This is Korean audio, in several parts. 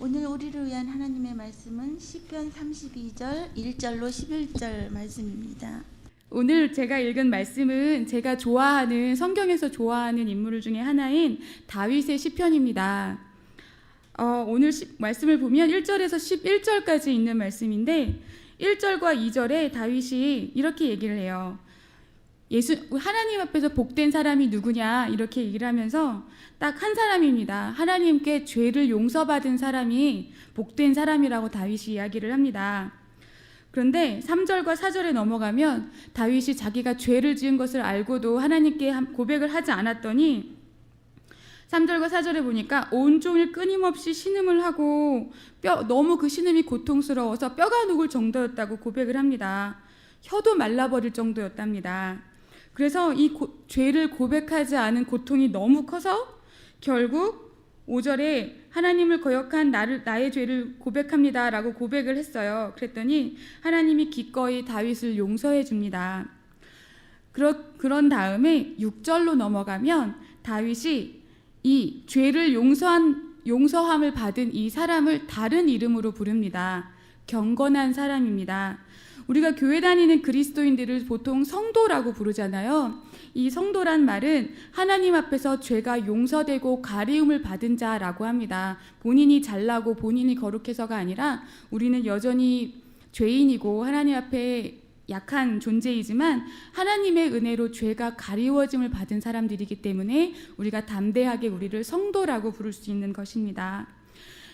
오늘 우리를 위한 하나님의 말씀은 시편 32절 1절로 11절 말씀입니다. 오늘 제가 읽은 말씀은 제가 좋아하는 성경에서 좋아하는 인물 중에 하나인 다윗의 시편입니다. 오늘 말씀을 보면 1절에서 11절까지 있는 말씀인데 1절과 2절에 다윗이 이렇게 얘기를 해요. 하나님 앞에서 복된 사람이 누구냐 이렇게 얘기를 하면서 딱 한 사람입니다. 하나님께 죄를 용서받은 사람이 복된 사람이라고 다윗이 이야기를 합니다. 그런데 3절과 4절에 넘어가면 다윗이 자기가 죄를 지은 것을 알고도 하나님께 고백을 하지 않았더니 3절과 4절에 보니까 온종일 끊임없이 신음을 하고 너무 그 신음이 고통스러워서 뼈가 녹을 정도였다고 고백을 합니다. 혀도 말라버릴 정도였답니다. 그래서 이 죄를 고백하지 않은 고통이 너무 커서 결국 5절에 하나님을 거역한 나의 죄를 고백합니다 라고 고백을 했어요. 그랬더니 하나님이 기꺼이 다윗을 용서해 줍니다. 그런 다음에 6절로 넘어가면 다윗이 이 죄를 용서함을 받은 이 사람을 다른 이름으로 부릅니다. 경건한 사람입니다. 우리가 교회 다니는 그리스도인들을 보통 성도라고 부르잖아요. 이 성도란 말은 하나님 앞에서 죄가 용서되고 가리움을 받은 자라고 합니다. 본인이 잘나고 본인이 거룩해서가 아니라 우리는 여전히 죄인이고 하나님 앞에 약한 존재이지만 하나님의 은혜로 죄가 가리워짐을 받은 사람들이기 때문에 우리가 담대하게 우리를 성도라고 부를 수 있는 것입니다.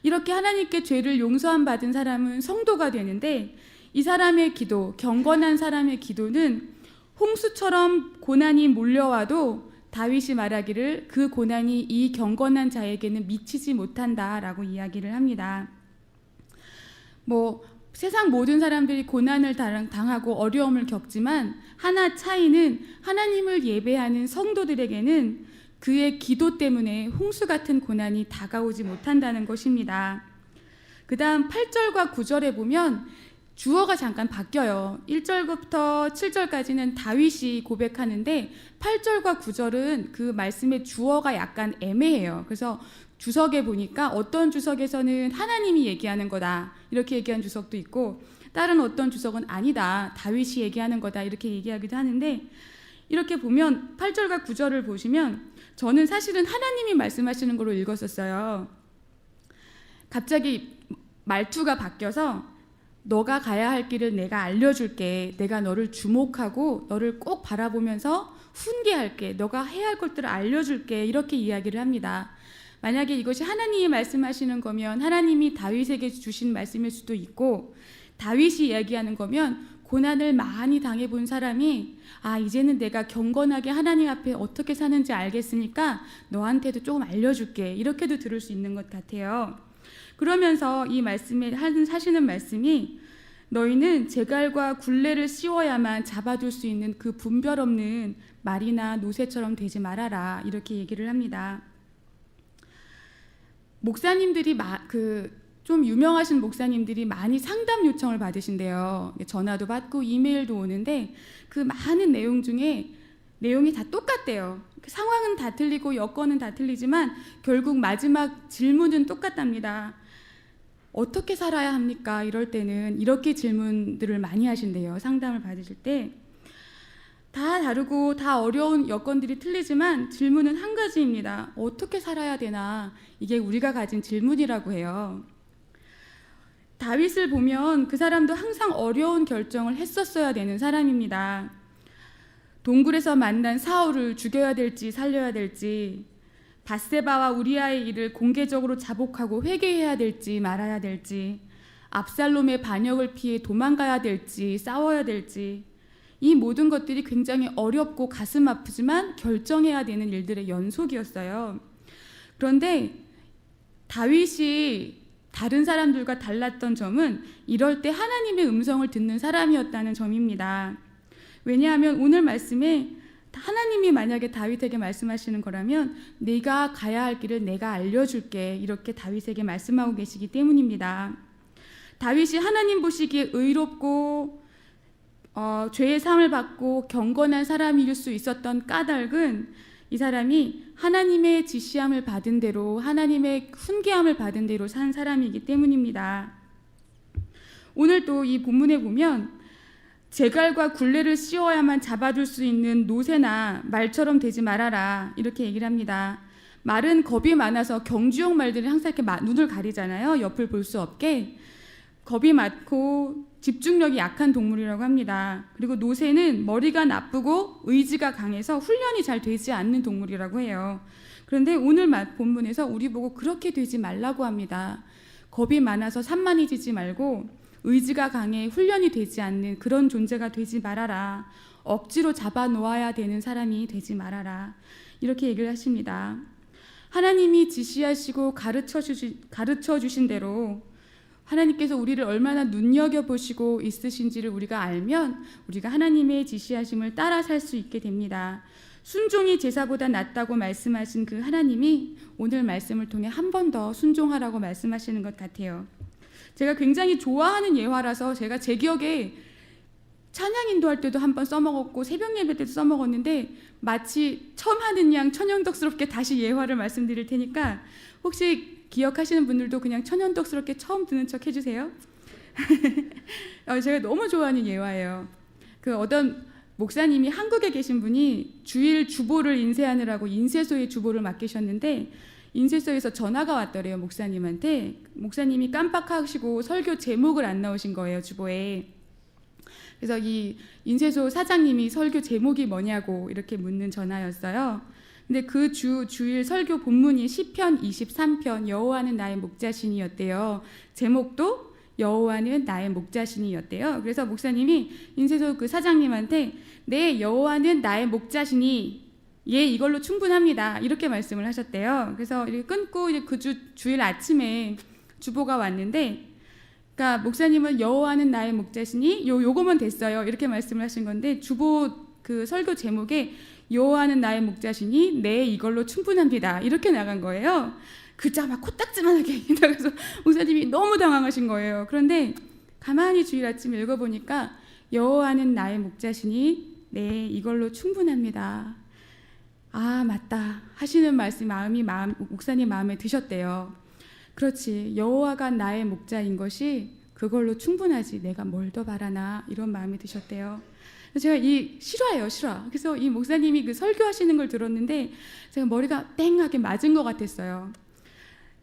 이렇게 하나님께 죄를 용서함 받은 사람은 성도가 되는데 이 사람의 기도, 경건한 사람의 기도는 홍수처럼 고난이 몰려와도 다윗이 말하기를 그 고난이 이 경건한 자에게는 미치지 못한다라고 이야기를 합니다. 세상 모든 사람들이 고난을 당하고 어려움을 겪지만 하나 차이는 하나님을 예배하는 성도들에게는 그의 기도 때문에 홍수 같은 고난이 다가오지 못한다는 것입니다. 그 다음 8절과 9절에 보면 주어가 잠깐 바뀌어요. 1절부터 7절까지는 다윗이 고백하는데 8절과 9절은 그 말씀의 주어가 약간 애매해요. 그래서 주석에 보니까 어떤 주석에서는 하나님이 얘기하는 거다 이렇게 얘기한 주석도 있고 다른 어떤 주석은 아니다 다윗이 얘기하는 거다 이렇게 얘기하기도 하는데 이렇게 보면 8절과 9절을 보시면 저는 사실은 하나님이 말씀하시는 걸로 읽었었어요. 갑자기 말투가 바뀌어서 너가 가야 할 길을 내가 알려줄게. 내가 너를 주목하고 너를 꼭 바라보면서 훈계할게. 너가 해야 할 것들을 알려줄게. 이렇게 이야기를 합니다. 만약에 이것이 하나님이 말씀하시는 거면 하나님이 다윗에게 주신 말씀일 수도 있고 다윗이 이야기하는 거면 고난을 많이 당해본 사람이 이제는 내가 경건하게 하나님 앞에 어떻게 사는지 알겠으니까 너한테도 조금 알려줄게. 이렇게도 들을 수 있는 것 같아요. 그러면서 이 말씀에 하시는 말씀이 너희는 제갈과 굴레를 씌워야만 잡아둘 수 있는 그 분별 없는 말이나 노새처럼 되지 말아라 이렇게 얘기를 합니다. 목사님들이 좀 유명하신 목사님들이 많이 상담 요청을 받으신대요. 전화도 받고 이메일도 오는데 그 많은 내용 중에 내용이 다 똑같대요. 상황은 다 틀리고 여건은 다 틀리지만 결국 마지막 질문은 똑같답니다. 어떻게 살아야 합니까? 이럴 때는 이렇게 질문들을 많이 하신대요. 상담을 받으실 때. 다 다르고 다 어려운 여건들이 틀리지만 질문은 한 가지입니다. 어떻게 살아야 되나? 이게 우리가 가진 질문이라고 해요. 다윗을 보면 그 사람도 항상 어려운 결정을 했었어야 되는 사람입니다. 동굴에서 만난 사울을 죽여야 될지 살려야 될지, 밧세바와 우리아의 일을 공개적으로 자복하고 회개해야 될지 말아야 될지, 압살롬의 반역을 피해 도망가야 될지 싸워야 될지, 이 모든 것들이 굉장히 어렵고 가슴 아프지만 결정해야 되는 일들의 연속이었어요. 그런데 다윗이 다른 사람들과 달랐던 점은 이럴 때 하나님의 음성을 듣는 사람이었다는 점입니다. 왜냐하면 오늘 말씀에 하나님이 만약에 다윗에게 말씀하시는 거라면 네가 가야 할 길을 내가 알려줄게 이렇게 다윗에게 말씀하고 계시기 때문입니다. 다윗이 하나님 보시기에 의롭고 죄의 사함을 받고 경건한 사람일 수 있었던 까닭은 이 사람이 하나님의 지시함을 받은 대로, 하나님의 훈계함을 받은 대로 산 사람이기 때문입니다. 오늘 또 이 본문에 보면 제갈과 굴레를 씌워야만 잡아줄 수 있는 노새나 말처럼 되지 말아라, 이렇게 얘기를 합니다. 말은 겁이 많아서 경주용 말들이 항상 이렇게 눈을 가리잖아요. 옆을 볼 수 없게. 겁이 많고 집중력이 약한 동물이라고 합니다. 그리고 노새는 머리가 나쁘고 의지가 강해서 훈련이 잘 되지 않는 동물이라고 해요. 그런데 오늘 본문에서 우리 보고 그렇게 되지 말라고 합니다. 겁이 많아서 산만해지지 말고 의지가 강해 훈련이 되지 않는 그런 존재가 되지 말아라. 억지로 잡아놓아야 되는 사람이 되지 말아라. 이렇게 얘기를 하십니다. 하나님이 지시하시고 가르쳐 주신 대로 하나님께서 우리를 얼마나 눈여겨보시고 있으신지를 우리가 알면 우리가 하나님의 지시하심을 따라 살 수 있게 됩니다. 순종이 제사보다 낫다고 말씀하신 그 하나님이 오늘 말씀을 통해 한 번 더 순종하라고 말씀하시는 것 같아요. 제가 굉장히 좋아하는 예화라서 제가 제 기억에 찬양 인도할 때도 한번 써먹었고 새벽 예배 때도 써먹었는데 마치 처음 하는 양 천연덕스럽게 다시 예화를 말씀드릴 테니까 혹시 기억하시는 분들도 그냥 천연덕스럽게 처음 듣는 척 해주세요. 제가 너무 좋아하는 예화예요. 그 어떤 목사님이 한국에 계신 분이 주일 주보를 인쇄하느라고 인쇄소에 주보를 맡기셨는데 인쇄소에서 전화가 왔더래요, 목사님한테. 목사님이 깜빡하시고 설교 제목을 안 넣으신 거예요, 주보에. 그래서 이 인쇄소 사장님이 설교 제목이 뭐냐고 이렇게 묻는 전화였어요. 근데 그 주일 설교 본문이 시편 23편 여호와는 나의 목자신이었대요. 제목도 여호와는 나의 목자신이었대요. 그래서 목사님이 인쇄소 그 사장님한테 네, 여호와는 나의 목자신이 예, 이걸로 충분합니다. 이렇게 말씀을 하셨대요. 그래서 이렇게 끊고 이제 그 주일 아침에 주보가 왔는데, 그러니까 목사님은 여호와는 나의 목자시니 요거면 됐어요. 이렇게 말씀을 하신 건데 주보 그 설교 제목에 여호와는 나의 목자시니 네, 이걸로 충분합니다. 이렇게 나간 거예요. 글자가 막 코딱지만하게 나가서 목사님이 너무 당황하신 거예요. 그런데 가만히 주일 아침에 읽어보니까 여호와는 나의 목자시니 네, 이걸로 충분합니다. 아, 맞다 하시는 말씀이 목사님 마음에 드셨대요. 그렇지, 여호와가 나의 목자인 것이 그걸로 충분하지, 내가 뭘 더 바라나, 이런 마음이 드셨대요. 제가 실화예요, 실화. 그래서 이 목사님이 그 설교하시는 걸 들었는데 제가 머리가 땡하게 맞은 것 같았어요.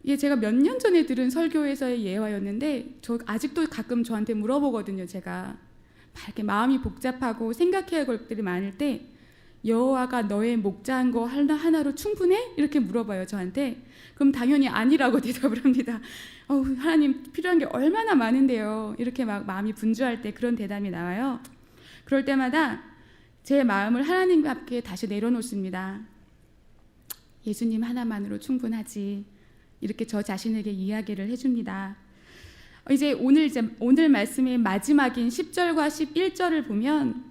이게 제가 몇 년 전에 들은 설교에서의 예화였는데 저 아직도 가끔 저한테 물어보거든요. 제가 이렇게 마음이 복잡하고 생각해야 할 것들이 많을 때 여호와가 너의 목자한 거 하나로 충분해? 이렇게 물어봐요, 저한테. 그럼 당연히 아니라고 대답을 합니다. 하나님 필요한 게 얼마나 많은데요. 이렇게 막 마음이 분주할 때 그런 대답이 나와요. 그럴 때마다 제 마음을 하나님과 함께 다시 내려놓습니다. 예수님 하나만으로 충분하지. 이렇게 저 자신에게 이야기를 해줍니다. 이제 오늘 말씀의 마지막인 10절과 11절을 보면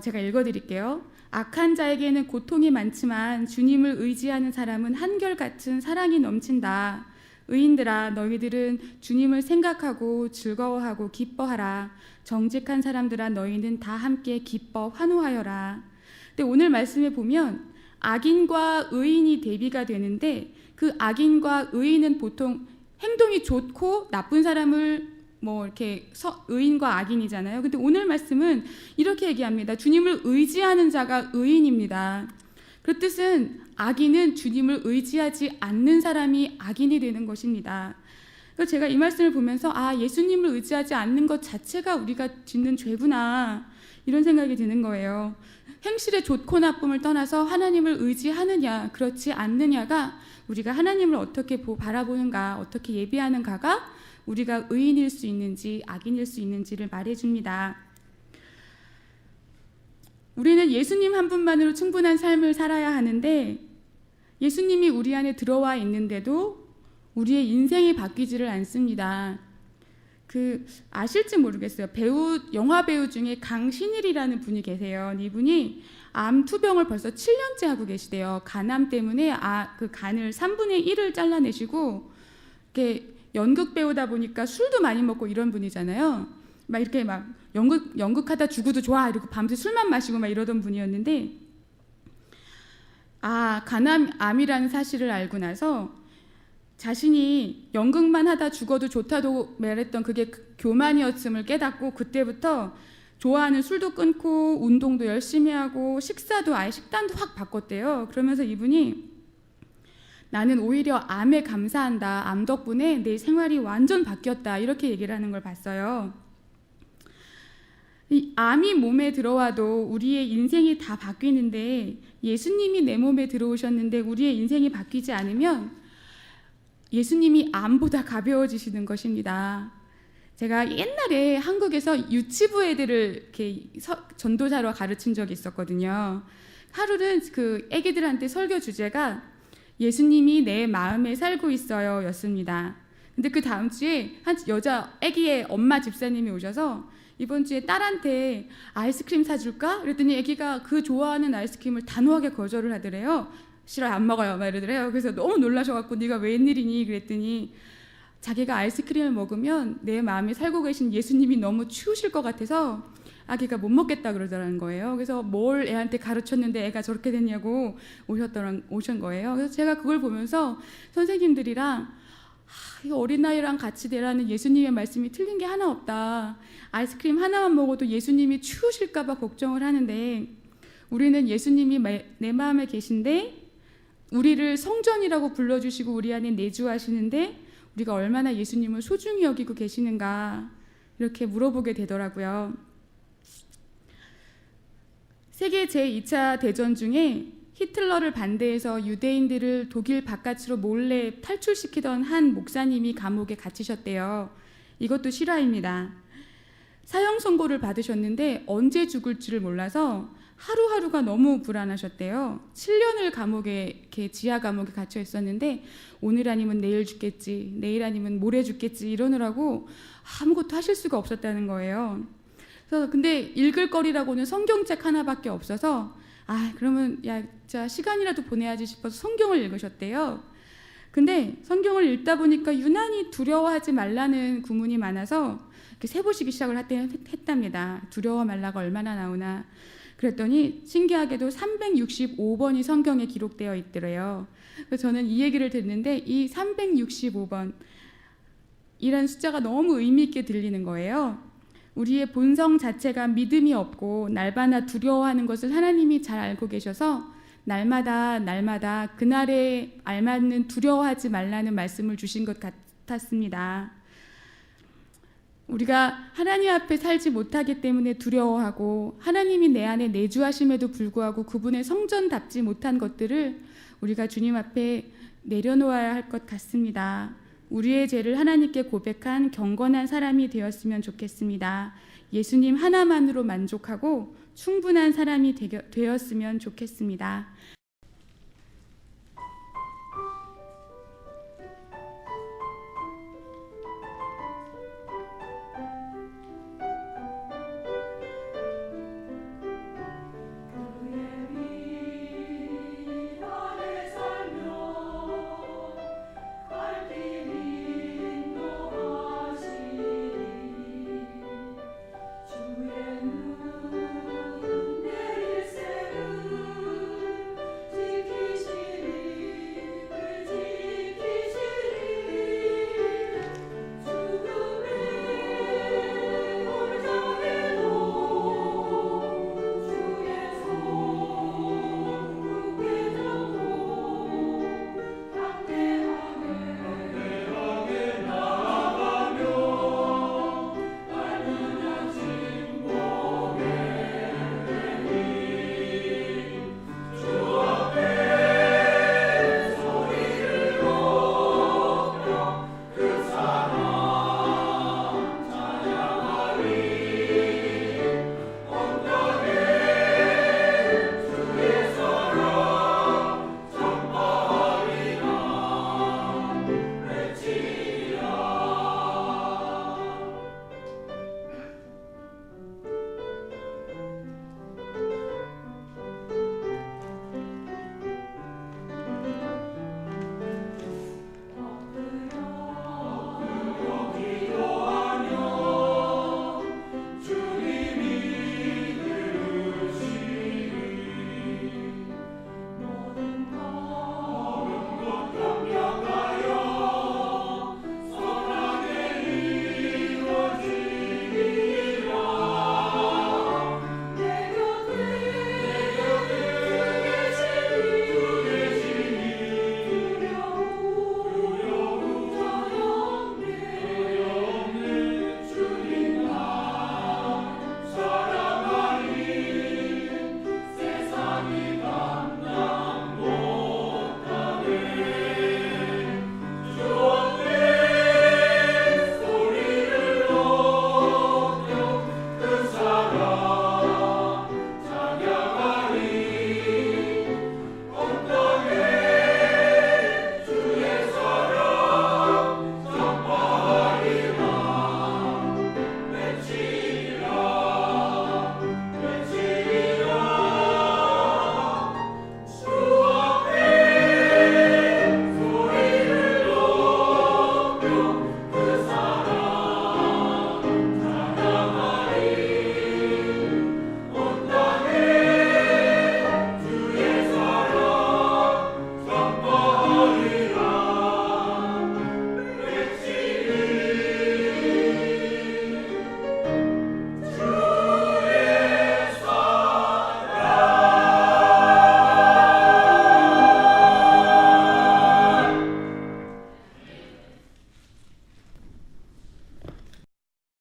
제가 읽어드릴게요. 악한 자에게는 고통이 많지만 주님을 의지하는 사람은 한결같은 사랑이 넘친다. 의인들아, 너희들은 주님을 생각하고 즐거워하고 기뻐하라. 정직한 사람들아, 너희는 다 함께 기뻐 환호하여라. 근데 오늘 말씀에 보면 악인과 의인이 대비가 되는데 그 악인과 의인은 보통 행동이 좋고 나쁜 사람을 이렇게 의인과 악인이잖아요. 근데 오늘 말씀은 이렇게 얘기합니다. 주님을 의지하는 자가 의인입니다. 그 뜻은 악인은 주님을 의지하지 않는 사람이 악인이 되는 것입니다. 그래서 제가 이 말씀을 보면서 예수님을 의지하지 않는 것 자체가 우리가 짓는 죄구나, 이런 생각이 드는 거예요. 행실의 좋고 나쁨을 떠나서 하나님을 의지하느냐 그렇지 않느냐가 우리가 하나님을 어떻게 바라보는가, 어떻게 예비하는가가 우리가 의인일 수 있는지 악인일 수 있는지를 말해줍니다. 우리는 예수님 한 분만으로 충분한 삶을 살아야 하는데 예수님이 우리 안에 들어와 있는데도 우리의 인생이 바뀌지를 않습니다. 아실지 모르겠어요. 영화 배우 중에 강신일이라는 분이 계세요. 이분이 암 투병을 벌써 7년째 하고 계시대요. 간암 때문에 그 간을 3분의 1을 잘라내시고 이렇게 연극 배우다 보니까 술도 많이 먹고 이런 분이잖아요. 막 이렇게 막 연극하다 죽어도 좋아 이러고 밤새 술만 마시고 막 이러던 분이었는데 간암이라는 사실을 알고 나서 자신이 연극만 하다 죽어도 좋다고 말했던 그게 교만이었음을 깨닫고 그때부터 좋아하는 술도 끊고 운동도 열심히 하고 식사도 아예 식단도 확 바꿨대요. 그러면서 이분이 나는 오히려 암에 감사한다. 암 덕분에 내 생활이 완전 바뀌었다. 이렇게 얘기를 하는 걸 봤어요. 이 암이 몸에 들어와도 우리의 인생이 다 바뀌는데 예수님이 내 몸에 들어오셨는데 우리의 인생이 바뀌지 않으면 예수님이 암보다 가벼워지시는 것입니다. 제가 옛날에 한국에서 유치부 애들을 이렇게 전도사로 가르친 적이 있었거든요. 하루는 그 애기들한테 설교 주제가 예수님이 내 마음에 살고 있어요 였습니다. 근데 그 다음 주에 한 여자 애기의 엄마 집사님이 오셔서 이번 주에 딸한테 아이스크림 사줄까? 그랬더니 애기가 그 좋아하는 아이스크림을 단호하게 거절을 하더래요. 싫어요, 안 먹어요 막 이러더래요. 그래서 너무 놀라셔갖고 네가 웬일이니? 그랬더니 자기가 아이스크림을 먹으면 내 마음에 살고 계신 예수님이 너무 추우실 것 같아서 아기가 못 먹겠다 그러더라는 거예요. 그래서 뭘 애한테 가르쳤는데 애가 저렇게 됐냐고 오신 거예요. 그래서 제가 그걸 보면서 선생님들이랑 이 어린아이랑 같이 되라는 예수님의 말씀이 틀린 게 하나 없다. 아이스크림 하나만 먹어도 예수님이 추우실까 봐 걱정을 하는데 우리는 예수님이 내 마음에 계신데 우리를 성전이라고 불러주시고 우리 안에 내주하시는데 우리가 얼마나 예수님을 소중히 여기고 계시는가 이렇게 물어보게 되더라고요. 세계 제2차 대전 중에 히틀러를 반대해서 유대인들을 독일 바깥으로 몰래 탈출시키던 한 목사님이 감옥에 갇히셨대요. 이것도 실화입니다. 사형 선고를 받으셨는데 언제 죽을지를 몰라서 하루하루가 너무 불안하셨대요. 7년을 감옥에 이렇게 지하 감옥에 갇혀 있었는데 오늘 아니면 내일 죽겠지, 내일 아니면 모레 죽겠지 이러느라고 아무것도 하실 수가 없었다는 거예요. 그래서 근데 읽을 거리라고는 성경책 하나밖에 없어서 그러면 자 시간이라도 보내야지 싶어서 성경을 읽으셨대요. 근데 성경을 읽다 보니까 유난히 두려워하지 말라는 구문이 많아서 이렇게 세보시기 시작을 했답니다. 두려워 말라가 얼마나 나오나. 그랬더니 신기하게도 365번이 성경에 기록되어 있더래요. 그래서 저는 이 얘기를 듣는데 이 365번 이라는 숫자가 너무 의미 있게 들리는 거예요. 우리의 본성 자체가 믿음이 없고 날마다 두려워하는 것을 하나님이 잘 알고 계셔서 날마다 그날에 알맞는 두려워하지 말라는 말씀을 주신 것 같았습니다. 우리가 하나님 앞에 살지 못하기 때문에 두려워하고 하나님이 내 안에 내주하심에도 불구하고 그분의 성전답지 못한 것들을 우리가 주님 앞에 내려놓아야 할 것 같습니다. 우리의 죄를 하나님께 고백한 경건한 사람이 되었으면 좋겠습니다. 예수님 하나만으로 만족하고 충분한 사람이 되었으면 좋겠습니다.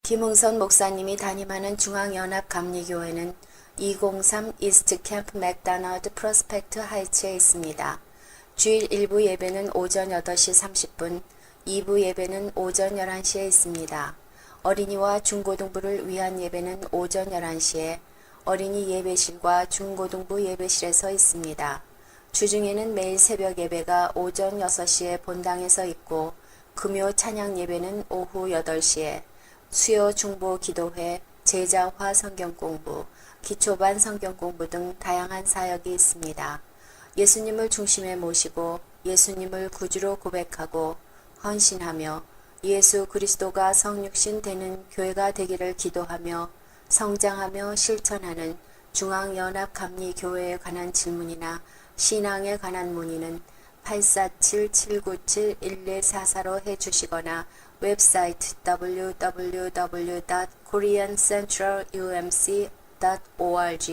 김흥선 목사님이 담임하는 중앙연합감리교회는 203 이스트 캠프 맥다너드 프로스펙트 하이츠에 있습니다. 주일 1부 예배는 오전 8시 30분, 2부 예배는 오전 11시에 있습니다. 어린이와 중고등부를 위한 예배는 오전 11시에 어린이 예배실과 중고등부 예배실에서 있습니다. 주중에는 매일 새벽 예배가 오전 6시에 본당에서 있고 금요 찬양 예배는 오후 8시에 수요 중보 기도회, 제자화 성경공부, 기초반 성경공부 등 다양한 사역이 있습니다. 예수님을 중심에 모시고 예수님을 구주로 고백하고 헌신하며 예수 그리스도가 성육신 되는 교회가 되기를 기도하며 성장하며 실천하는 중앙연합감리교회에 관한 질문이나 신앙에 관한 문의는 847-797-1244로 해주시거나 웹사이트 www.koreancentralumc.org